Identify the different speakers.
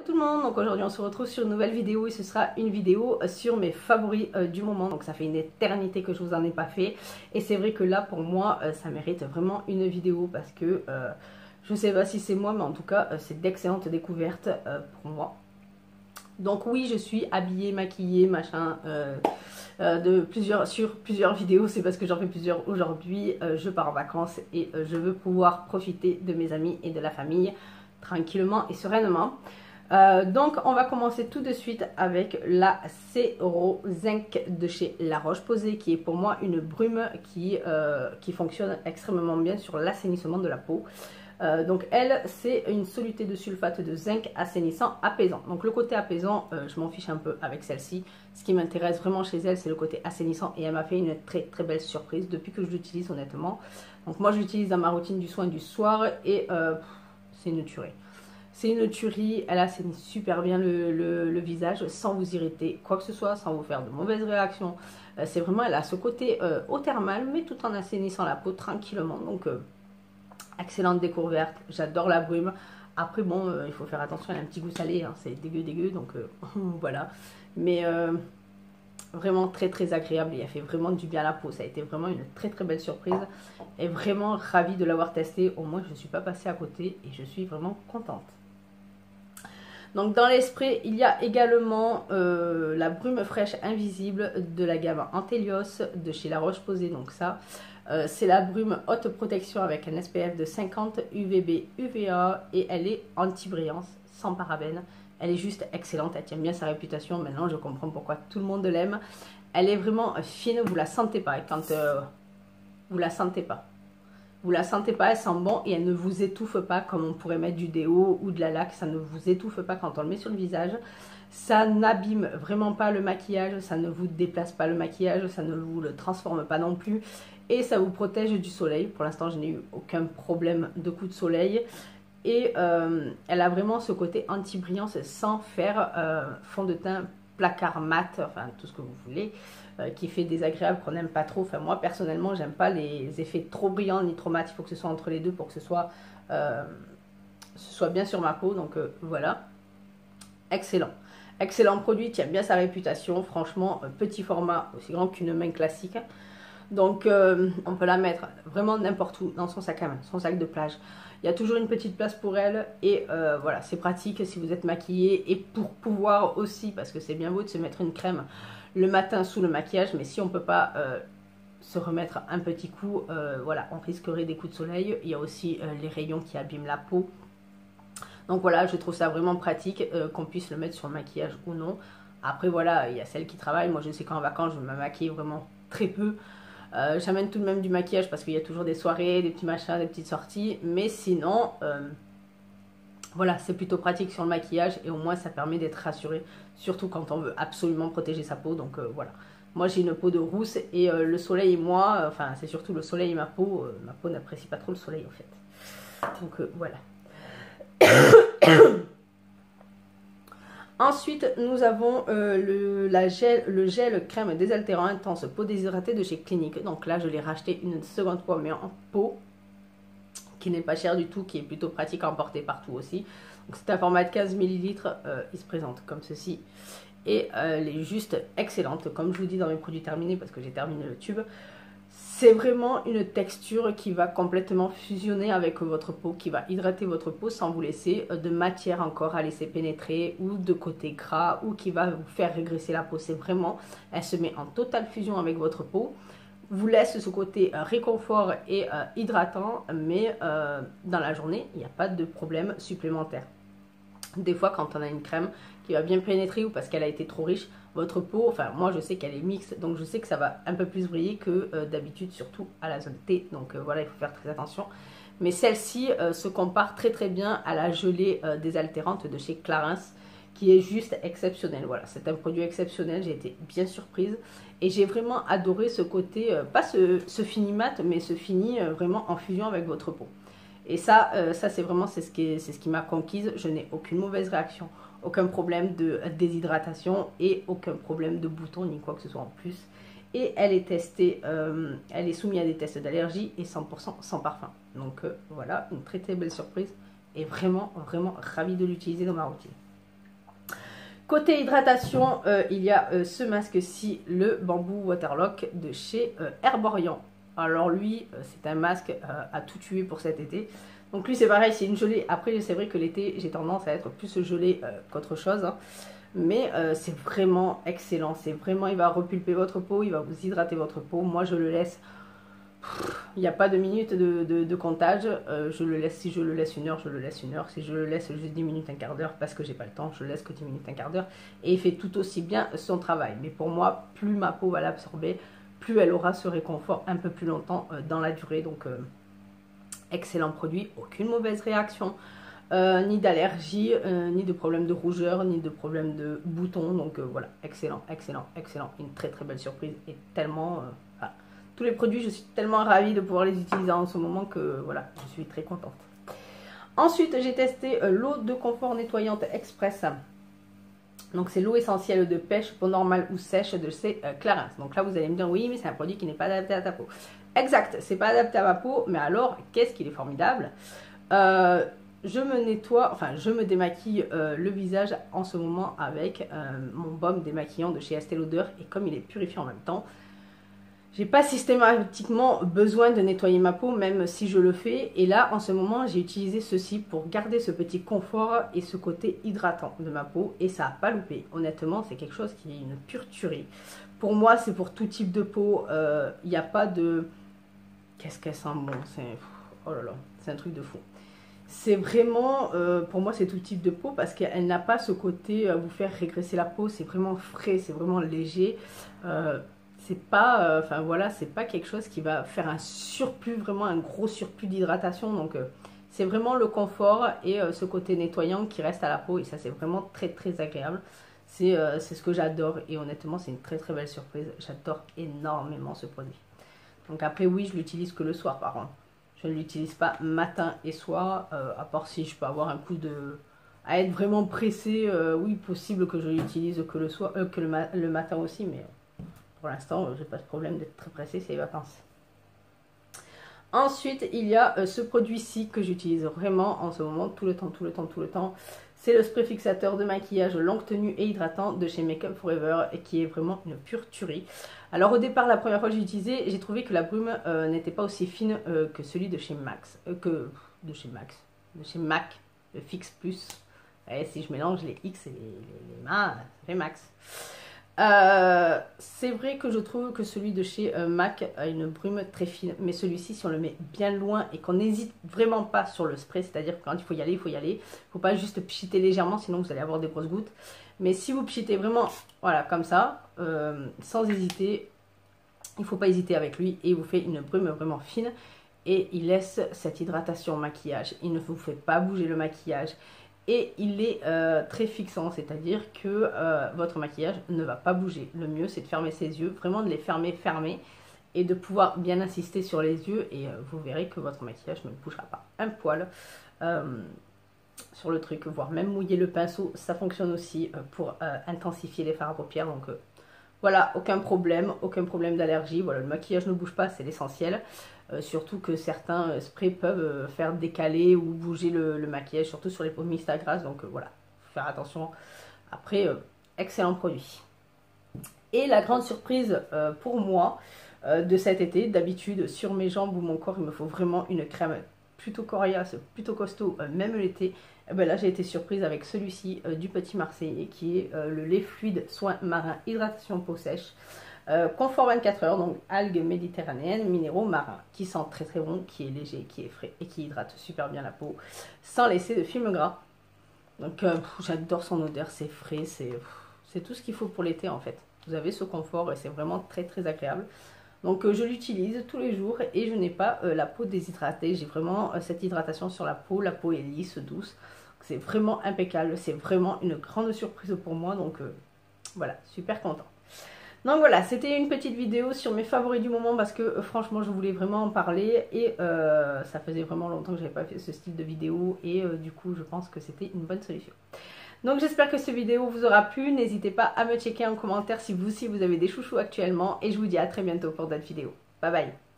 Speaker 1: Tout le monde, donc aujourd'hui on se retrouve sur une nouvelle vidéo et ce sera une vidéo sur mes favoris du moment. Donc ça fait une éternité que je vous en ai pas fait et c'est vrai que là pour moi ça mérite vraiment une vidéo parce que je sais pas si c'est moi mais en tout cas c'est d'excellentes découvertes pour moi. Donc oui, je suis habillée, maquillée, machin sur plusieurs vidéos, c'est parce que j'en fais plusieurs aujourd'hui. Je pars en vacances et je veux pouvoir profiter de mes amis et de la famille tranquillement et sereinement. Donc on va commencer tout de suite avec la Cero Zinc de chez La Roche-Posay, qui est pour moi une brume qui fonctionne extrêmement bien sur l'assainissement de la peau. Donc elle, c'est une soluté de sulfate de zinc assainissant apaisant. Donc le côté apaisant, je m'en fiche un peu avec celle-ci. Ce qui m'intéresse vraiment chez elle, c'est le côté assainissant et elle m'a fait une très très belle surprise depuis que je l'utilise honnêtement. Donc moi je l'utilise dans ma routine du soin du soir et c'est une tuerie. C'est une tuerie, elle assainit super bien le visage sans vous irriter quoi que ce soit, sans vous faire de mauvaises réactions. C'est vraiment, elle a ce côté eau thermale mais tout en assainissant la peau tranquillement. Donc excellente découverte, j'adore la brume. Après bon, il faut faire attention, elle a un petit goût salé, hein, c'est dégueu, donc voilà. Mais vraiment très très agréable et elle fait vraiment du bien à la peau. Ça a été vraiment une très très belle surprise et vraiment ravie de l'avoir testé. Au moins je ne suis pas passée à côté et je suis vraiment contente. Donc dans les sprays, il y a également la brume fraîche invisible de la gamme Antelios de chez La Roche-Posay. Donc ça, c'est la brume haute protection avec un SPF de 50 UVB UVA et elle est anti-brillance, sans parabènes. Elle est juste excellente, elle tient bien sa réputation. Maintenant, je comprends pourquoi tout le monde l'aime. Elle est vraiment fine, vous la sentez pas. Et quand vous la sentez pas. Vous la sentez pas, elle sent bon et elle ne vous étouffe pas comme on pourrait mettre du déo ou de la laque. Ça ne vous étouffe pas quand on le met sur le visage. Ça n'abîme vraiment pas le maquillage, ça ne vous déplace pas le maquillage, ça ne vous le transforme pas non plus. Et ça vous protège du soleil. Pour l'instant, je n'ai eu aucun problème de coup de soleil. Et elle a vraiment ce côté anti-brillance sans faire fond de teint placard mat, enfin tout ce que vous voulez, qui fait désagréable, qu'on n'aime pas trop. Enfin moi personnellement j'aime pas les effets trop brillants ni trop mat, il faut que ce soit entre les deux pour que ce soit bien sur ma peau. Donc voilà, excellent. Excellent produit, tient bien sa réputation, franchement, petit format, aussi grand qu'une main classique. Donc on peut la mettre vraiment n'importe où, dans son sac à main, son sac de plage. Il y a toujours une petite place pour elle et voilà, c'est pratique si vous êtes maquillé et pour pouvoir aussi, parce que c'est bien beau de se mettre une crème le matin sous le maquillage, mais si on ne peut pas se remettre un petit coup, voilà, on risquerait des coups de soleil. Il y a aussi les rayons qui abîment la peau. Donc voilà, je trouve ça vraiment pratique qu'on puisse le mettre sur le maquillage ou non. Après voilà, il y a celles qui travaillent. Moi je sais qu'en vacances, je me maquille vraiment très peu. J'amène tout de même du maquillage parce qu'il y a toujours des soirées, des petits machins, des petites sorties. Mais sinon, voilà, c'est plutôt pratique sur le maquillage et au moins ça permet d'être rassuré. Surtout quand on veut absolument protéger sa peau. Donc voilà. Moi j'ai une peau de rousse et le soleil et moi, enfin c'est surtout le soleil et ma peau n'apprécie pas trop le soleil en fait. Donc voilà. Ensuite, nous avons le gel crème désaltérant intense peau déshydratée de chez Clinique. Donc là, je l'ai racheté une seconde fois, mais en pot, qui n'est pas cher du tout, qui est plutôt pratique à emporter partout aussi. Donc c'est un format de 15 ml, il se présente comme ceci. Et elle est juste excellente, comme je vous dis dans mes produits terminés, parce que j'ai terminé le tube. C'est vraiment une texture qui va complètement fusionner avec votre peau, qui va hydrater votre peau sans vous laisser de matière encore à laisser pénétrer ou de côté gras ou qui va vous faire régresser la peau. C'est vraiment, elle se met en totale fusion avec votre peau, vous laisse ce côté réconfort et hydratant, mais dans la journée, il n'y a pas de problème supplémentaire. Des fois, quand on a une crème qui va bien pénétrer ou parce qu'elle a été trop riche, votre peau, enfin moi je sais qu'elle est mixte, donc je sais que ça va un peu plus briller que d'habitude, surtout à la zone T. Donc voilà, il faut faire très attention. Mais celle-ci se compare très très bien à la gelée désaltérante de chez Clarins, qui est juste exceptionnelle. Voilà, c'est un produit exceptionnel, j'ai été bien surprise. Et j'ai vraiment adoré ce côté, pas ce fini mat, mais ce fini vraiment en fusion avec votre peau. Et ça c'est vraiment ce qui m'a conquise. Je n'ai aucune mauvaise réaction, aucun problème de déshydratation et aucun problème de boutons ni quoi que ce soit en plus. Et elle est testée, elle est soumise à des tests d'allergie et 100% sans parfum. Donc voilà, une très très belle surprise et vraiment ravie de l'utiliser dans ma routine. Côté hydratation, il y a ce masque-ci, le Bamboo Waterlock de chez Herborian. Alors lui, c'est un masque à tout tuer pour cet été. Donc lui c'est pareil, c'est une gelée. Après c'est vrai que l'été j'ai tendance à être plus gelée qu'autre chose. Hein. Mais c'est vraiment excellent. C'est vraiment, il va repulper votre peau, il va vous hydrater votre peau. Moi je le laisse... Il n'y a pas de minutes de comptage, je le laisse, si je le laisse 1 heure, je le laisse 1 heure, si je le laisse juste 10 minutes, un quart d'heure, parce que j'ai pas le temps, je le laisse que 10 minutes, un quart d'heure, et il fait tout aussi bien son travail. Mais pour moi, plus ma peau va l'absorber, plus elle aura ce réconfort un peu plus longtemps dans la durée, donc excellent produit, aucune mauvaise réaction, ni d'allergie, ni de problème de rougeur, ni de problème de boutons, donc voilà, excellent, excellent, excellent, une très très belle surprise, et tellement... tous les produits, je suis tellement ravie de pouvoir les utiliser en ce moment que voilà, je suis très contente. Ensuite, j'ai testé l'eau de confort nettoyante express. Donc, c'est l'eau essentielle de pêche, peau normale ou sèche de chez Clarins. Donc là, vous allez me dire, oui, mais c'est un produit qui n'est pas adapté à ta peau. Exact, c'est pas adapté à ma peau, mais alors, qu'est-ce qu'il est formidable. Je me nettoie, enfin, je me démaquille le visage en ce moment avec mon baume démaquillant de chez Estée Lauder. Et comme il est purifié en même temps, j'ai pas systématiquement besoin de nettoyer ma peau, même si je le fais. Et là, en ce moment, j'ai utilisé ceci pour garder ce petit confort et ce côté hydratant de ma peau. Et ça n'a pas loupé. Honnêtement, c'est quelque chose qui est une pure tuerie. Pour moi, c'est pour tout type de peau. Il n'y a pas de... Qu'est-ce qu'elle sent bon? Oh là là, c'est un truc de fou. C'est vraiment, pour moi, c'est tout type de peau parce qu'elle n'a pas ce côté à vous faire régresser la peau. C'est vraiment frais, c'est vraiment léger. C'est pas, enfin voilà, c'est pas quelque chose qui va faire un surplus, vraiment un gros surplus d'hydratation. Donc c'est vraiment le confort et ce côté nettoyant qui reste à la peau. Et ça, c'est vraiment très très agréable. C'est ce que j'adore. Et honnêtement, c'est une très très belle surprise. J'adore énormément ce produit. Donc après, oui, je l'utilise que le soir par contre. Je ne l'utilise pas matin et soir, à part si je peux avoir un coup de... à être vraiment pressée. Oui, possible que je l'utilise que le soir, que le matin aussi, mais... Pour l'instant, je n'ai pas de problème d'être très pressée, c'est les vacances. Ensuite, il y a ce produit-ci que j'utilise vraiment en ce moment, tout le temps. C'est le spray fixateur de maquillage longue tenue et hydratant de chez Make Up For Ever et qui est vraiment une pure tuerie. Alors au départ, la première fois que j'ai utilisé, j'ai trouvé que la brume n'était pas aussi fine que celui de chez de chez MAC, le Fix Plus. Et si je mélange les X et les MA, ça fait Max. C'est vrai que je trouve que celui de chez MAC a une brume très fine, mais celui-ci, si on le met bien loin et qu'on n'hésite vraiment pas sur le spray, c'est-à-dire que quand il faut y aller, il faut y aller. Il ne faut pas juste pchiter légèrement, sinon vous allez avoir des grosses gouttes. Mais si vous pchitez vraiment, voilà, comme ça, sans hésiter, il ne faut pas hésiter avec lui et il vous fait une brume vraiment fine et il laisse cette hydratation au maquillage. Il ne vous fait pas bouger le maquillage. Et il est très fixant, c'est-à-dire que votre maquillage ne va pas bouger. Le mieux, c'est de fermer ses yeux, vraiment de les fermer, et de pouvoir bien insister sur les yeux. Et vous verrez que votre maquillage ne bougera pas un poil sur le truc, voire même mouiller le pinceau. Ça fonctionne aussi pour intensifier les fards à paupières. Donc voilà, aucun problème d'allergie. Voilà, le maquillage ne bouge pas, c'est l'essentiel. Surtout que certains sprays peuvent faire décaler ou bouger le maquillage, surtout sur les peaux mixtes à grasse. Donc voilà, faut faire attention. Après, excellent produit. Et la grande surprise pour moi de cet été, d'habitude sur mes jambes ou mon corps, il me faut vraiment une crème plutôt coriace, plutôt costaud, même l'été. Et ben là, j'ai été surprise avec celui-ci du Petit Marseillais qui est le lait fluide soin marin hydratation peau sèche. Confort 24 heures, donc algues méditerranéennes, minéraux marins, qui sent très très bon, qui est léger, qui est frais et qui hydrate super bien la peau, sans laisser de film gras. Donc j'adore son odeur, c'est frais, c'est tout ce qu'il faut pour l'été en fait. Vous avez ce confort et c'est vraiment très très agréable. Donc je l'utilise tous les jours et je n'ai pas la peau déshydratée, j'ai vraiment cette hydratation sur la peau est lisse, douce. C'est vraiment impeccable, c'est vraiment une grande surprise pour moi, donc voilà, super content. Donc voilà, c'était une petite vidéo sur mes favoris du moment parce que franchement je voulais vraiment en parler et ça faisait vraiment longtemps que je n'avais pas fait ce style de vidéo et du coup je pense que c'était une bonne solution. Donc j'espère que cette vidéo vous aura plu, n'hésitez pas à me checker en commentaire si vous aussi vous avez des chouchous actuellement et je vous dis à très bientôt pour d'autres vidéos. Bye bye.